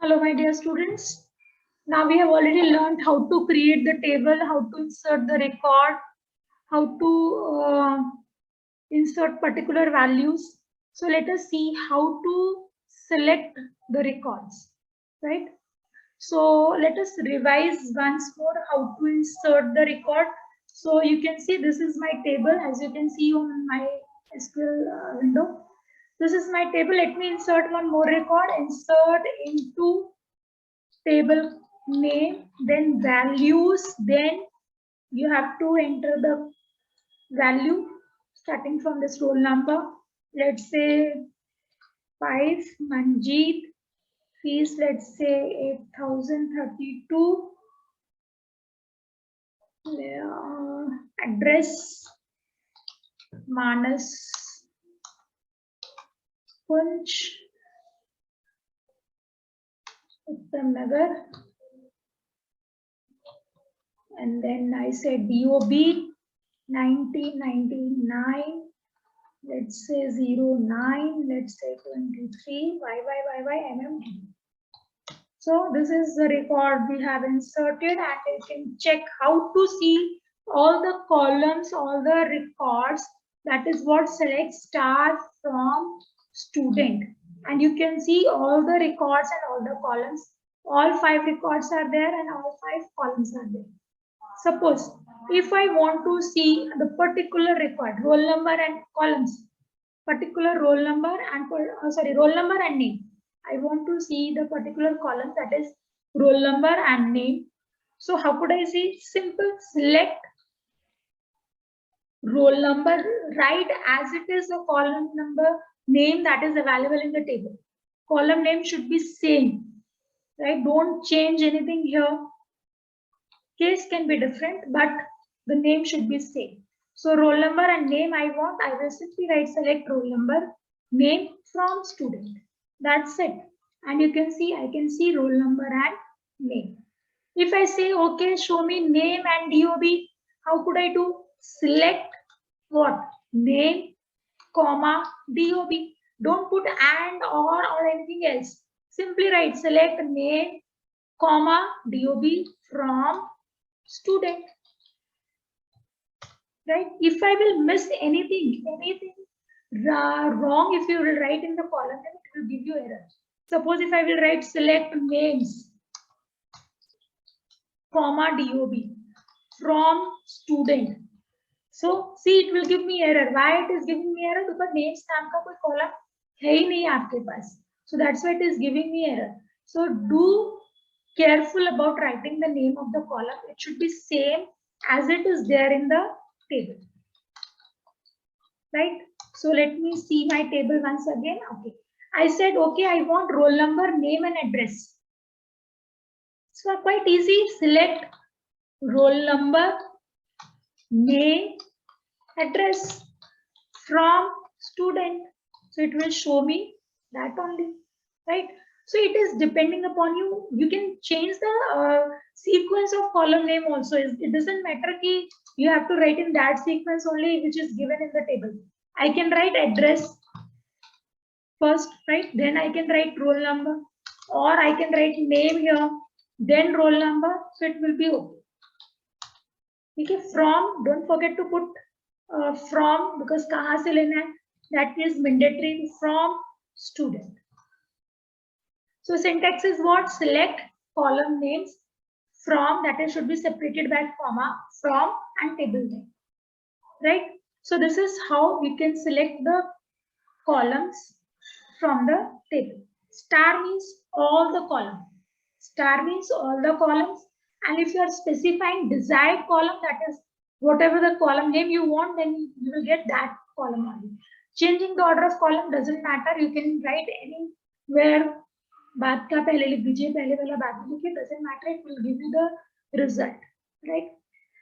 Hello, my dear students. Now we have already learned how to create the table, how to insert the record, how to insert particular values. So let us see how to select the records, right? So let us revise once more how to insert the record. So you can see this is my table, as you can see on my SQL window. This is my table. Let me insert one more record. Insert into table name, then values, then you have to enter the value starting from this roll number. Let's say 5, Manjeet, fees, let's say 8,032, address, Manas, Punch, Uttam Nagar, and then I said DOB 1999, let's say 09, let's say 23, YYYYMMD. So this is the record we have inserted, and you can check how to see all the columns, all the records. That is what select star from student. And you can see all the records and all the columns. All 5 records are there and all 5 columns are there. Suppose if I want to see the particular record, roll number and columns, particular roll number and roll number and name. I want to see the particular column, that is roll number and name. So how could I see? Simple, select roll number, write as it is a column number name that is available in the table. Column name should be same, right? Don't change anything here. Case can be different, but the name should be same. So roll number and name I want, I will simply write select roll number, name from student. That's it. And you can see, I can see roll number and name. If I say, okay, show me name and DOB, how could I do? Select what? Name, comma, DOB. Don't put and or anything else. Simply write select name, comma, DOB from student. Right? If I will miss anything wrong, if you will write in the column, then it will give you error. Suppose if I will write select names, comma DOB from student. So see, it will give me error. Why it is giving me error? Because names नाम का कोई column है ही नहीं आपके पास. So that's why it is giving me error. So do careful about writing the name of the column. It should be same as it is there in the table. Right? So let me see my table once again. Okay. I said, okay, I want roll number, name and address. So quite easy. Select roll number, name, address from student. So it will show me that only. Right? So it is depending upon you. You can change the sequence of column name also. It doesn't matter ki you have to write in that sequence only which is given in the table. I can write address first, right? Then I can write roll number, or I can write name here, then roll number. So it will be okay. Okay, from, don't forget to put from, because kahan se lena hai, that is mandatory, from student. So syntax is what? Select column names from, that is should be separated by comma, from and table name, right? So this is how we can select the columns from the table. Star means all the columns. Star means all the columns. And if you are specifying desired column, that is whatever the column name you want, then you will get that column only. Changing the order of column doesn't matter. You can write anywhere. बात का पहले लिख दीजिए, पहले वाला बाद में लिखिए, doesn't matter, it will give you the result, right?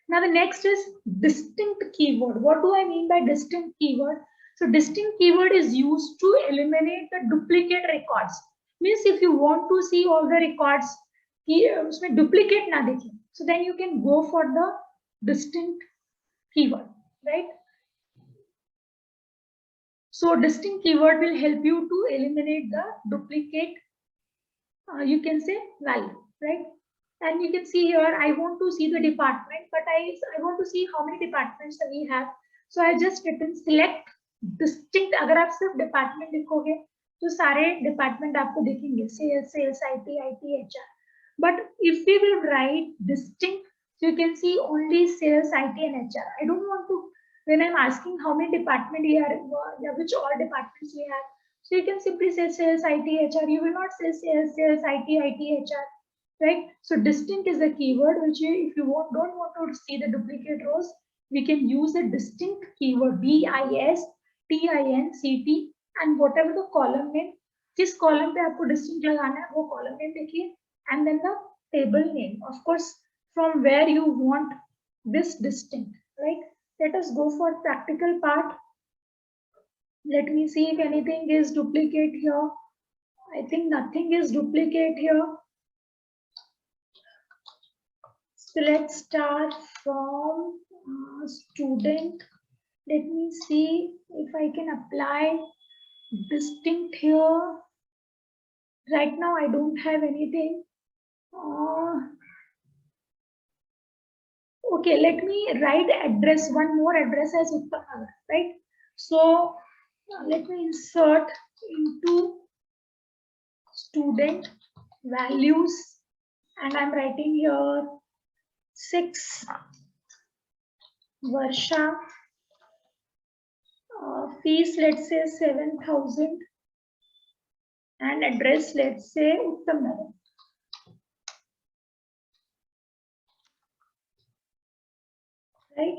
Now the next is distinct keyword. What do I mean by distinct keyword? So distinct keyword is used to eliminate the duplicate records. Means if you want to see all the records, उसमें duplicate ना देखें, so then you can go for the distinct keyword, right? So distinct keyword will help you to eliminate the duplicate you can say value, right? And you can see here, I want to see the department, but I want to see how many departments that we have. So I just written select distinct. अगर आप सिर्फ department लिखोगे तो सारे department आपको दिखेंगे, sales, IT, HR. But if we will write distinct, so you can see only sales, IT, and HR. I don't want to, when I'm asking how many department we are, which all departments we have. So you can simply say sales, IT, HR. You will not say sales, IT, HR. Right? So distinct is a keyword which if you don't want to see the duplicate rows, we can use a distinct keyword DISTINCT and whatever the column name, जिस column पे आपको distinct लगाना है वो column name लिखिए and then the table name. Of course, from where you want this distinct, right? Let us go for practical part. Let me see if anything is duplicate here. I think nothing is duplicate here. So let's start from student. Let me see if I can apply distinct here. Right now I don't have anything. Okay, let me write address, one more address as Uttam Nagar, right? So let me insert into student values and I'm writing here 6 Varsha, fees let's say 7,000 and address let's say Uttam Nagar. Right?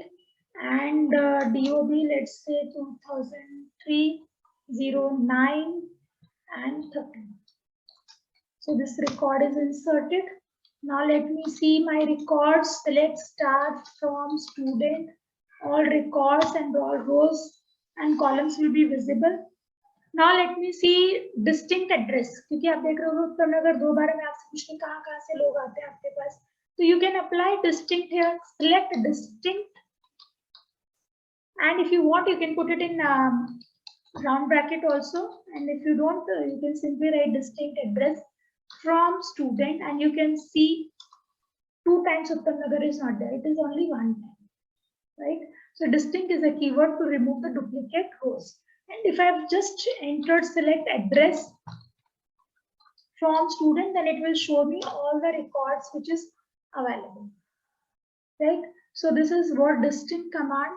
And DOB let's say 2003, 09 and 13. So this record is inserted. Now let me see my records. Select start from student. All records and all rows and columns will be visible. Now let me see distinct address. क्योंकि आप देख रहे हो उत्तम नगर दो बार में आपसे पूछने कहाँ से लोग आते हैं आपके पास. So you can apply distinct here. Select distinct. And if you want, you can put it in round bracket also. And if you don't, you can simply write distinct address from student and you can see 2 times Uttam Nagar is not there. It is only 1 time, right? So distinct is a keyword to remove the duplicate rows. And if I have just entered select address from student, then it will show me all the records which is available, right? So this is what distinct command.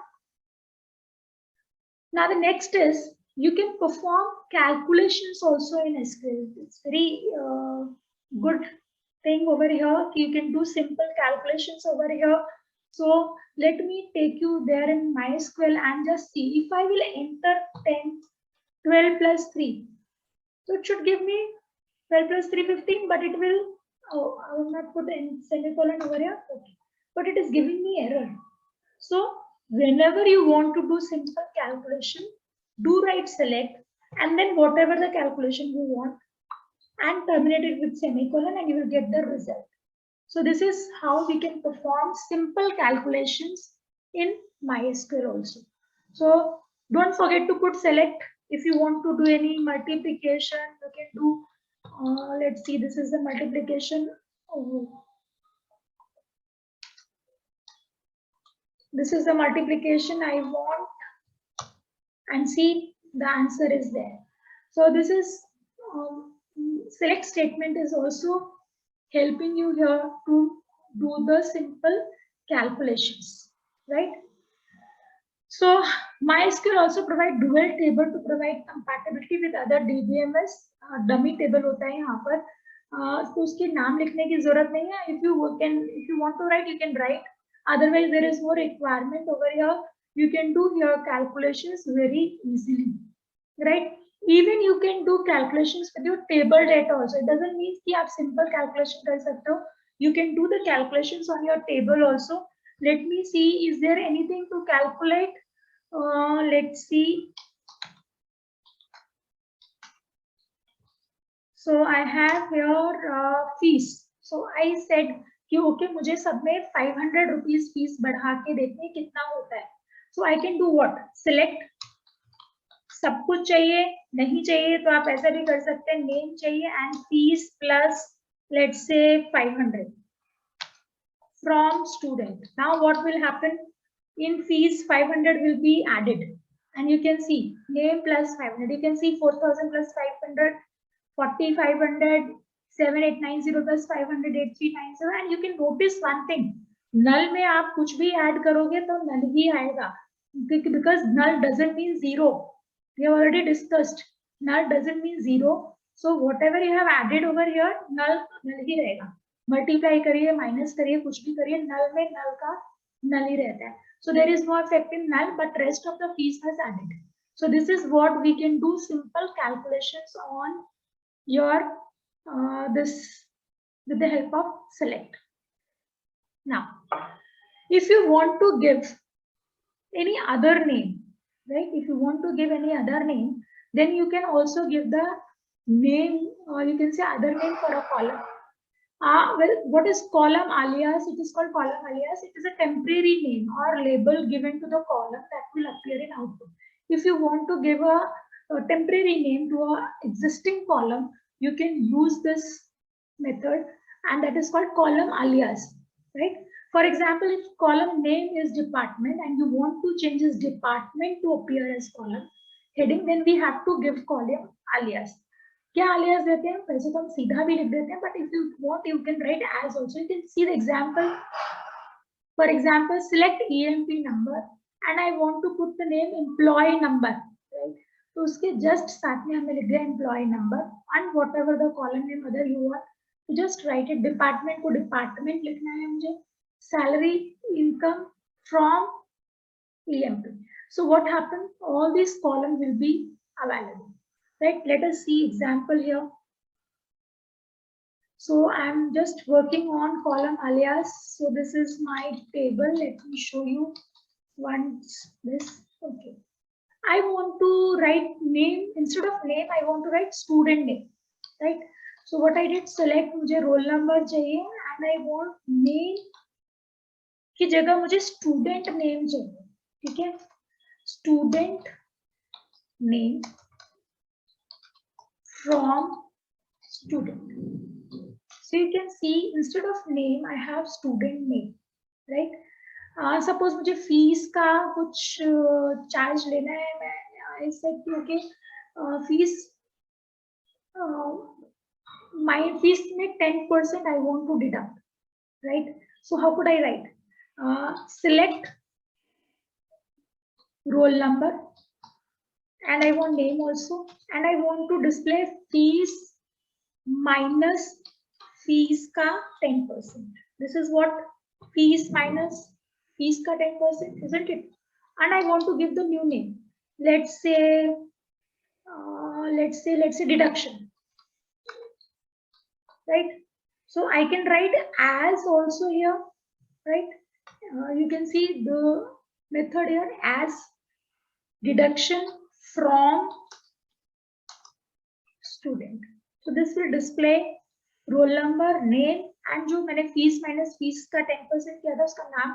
Now the next is you can perform calculations also in SQL. It's very good thing over here. You can do simple calculations over here. So let me take you there in MySQL and just see if I will enter 10, 12 plus 3. So it should give me 12 plus 3, 15, but it will, I will not put in semicolon over here. Okay. But it is giving me error. So whenever you want to do simple calculation, do write select and then whatever the calculation you want and terminate it with semicolon and you will get the result. So this is how we can perform simple calculations in MySQL also. So don't forget to put select. If you want to do any multiplication, you can do, let's see, this is the multiplication. This is the multiplication I want and see the answer is there. So this is select statement is also helping you here to do the simple calculations, right? So MySQL also provide dual table to provide compatibility with other DBMS. Dummy table होता है यहाँ पर, तो उसके नाम लिखने की जरूरत नहीं है. If you want to write, you can write. Otherwise, there is no requirement over here. You can do your calculations very easily, right? Even you can do calculations with your table data also. It doesn't mean कि आप simple calculation कर सकते हो. You can do the calculations on your table also. Let me see, is there anything to calculate? Let's see. So I have your fees. So I said कि okay, मुझे सब में 500 rupees fees बढ़ा के देखते हैं कितना होता है. So I can do what? Select सब कुछ चाहिए, नहीं चाहिए तो आप ऐसा भी कर सकते हैं, नेम चाहिए and fees plus let's say 500 from student. Now what will happen? In fees 500 will be added and you can see name plus 500. You can see 4000 plus 500, 4500, 7890 plus 500, 8390 and you can notice one thing. null में आप कुछ भी add करोगे तो null ही आएगा because null doesn't mean zero. We have already discussed. Null doesn't mean zero. So whatever you have added over here, null ही रहेगा. Multiply करिए, minus करिए, कुछ भी करिए, नल में नल का नल ही रहता है. So there is no effect in null, but rest of the fees has added. So this is what we can do simple calculations on your this with the help of select. Now, if you want to give any other name, right? If you want to give any other name, then you can also give the name, or you can say other name for a column. Well, what is column alias? It is called column alias. It is a temporary name or label given to the column that will appear in output. If you want to give a temporary name to an existing column, you can use this method, and that is called column alias, right? For example, if column name is department and you want to change this department to appear as column heading, then we have to give column alias. क्या alias देते हैं? वैसे तो हम सीधा भी लिख देते हैं, but if you want, you can write as also. You can see the example. For example, select EMP number, and I want to put the name employee number, right? तो उसके just साथ में हमें लिख दिया employee number, and whatever the column name other you want, to just write it. Department को department लिखना है मुझे. Salary, income from EMP. So what happens? All these columns will be available. Right, let us see example here. So I'm just working on column alias. So this is my table. Let me show you once this. Okay, I want to write name. Instead of name, I want to write student name, right? So what I did, select मुझे roll number चाहिए and I want name की जगह मुझे student name चाहिए, ठीक है? Student name from student. So you can see instead of name I have student name, right? Suppose मुझे fees का कुछ charge लेना है, मैं ऐसे क्योंकि fees my fees में 10% I want to deduct, right? So how could I write? Select roll number. And I want name also, and I want to display fees minus fees ka 10%. This is what fees minus fees ka 10%, isn't it? And I want to give the new name. Let's say deduction, right? So I can write as also here, right? You can see the method here as deduction from student. So this will display roll number, name, and जो मैंने fees minus fees का 10% किया था उसका नाम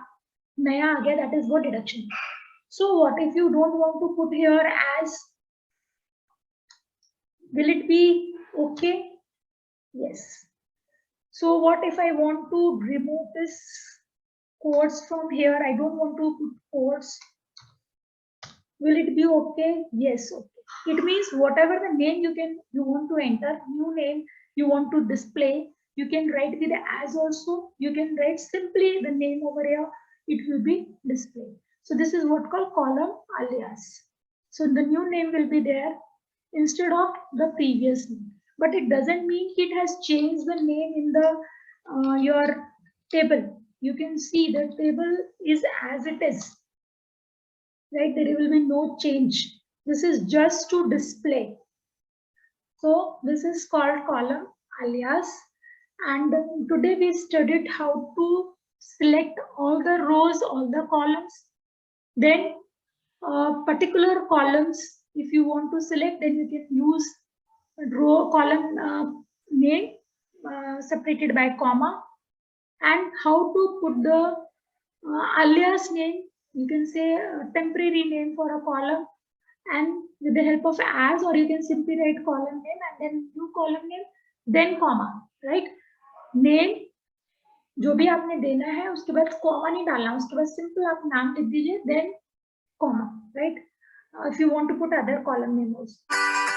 नया आ गया, that is what deduction. So what if you don't want to put here as? Will it be okay? Yes. So what if I want to remove this quotes from here? I don't want to put quotes. Will it be okay? Yes, okay. It means whatever the name you want to enter, new name you want to display, you can write with the as also. You can write simply the name over here. It will be displayed. So this is what called column alias. So the new name will be there instead of the previous name. But it doesn't mean it has changed the name in the your table. You can see the table is as it is. Right, there will be no change. This is just to display. So this is called column alias, and today we studied how to select all the rows, all the columns. Then particular columns, if you want to select, then you can use row column name separated by comma, and how to put the alias name. You can say a temporary name for a column, and with the help of as, or you can simply write column name and then new column name, then comma, right? Name जो भी आपने देना है उसके बाद comma नहीं डालना, उसके बाद सिंपल आप नाम लिख दीजिए, then comma, right? If you want to put other column name also.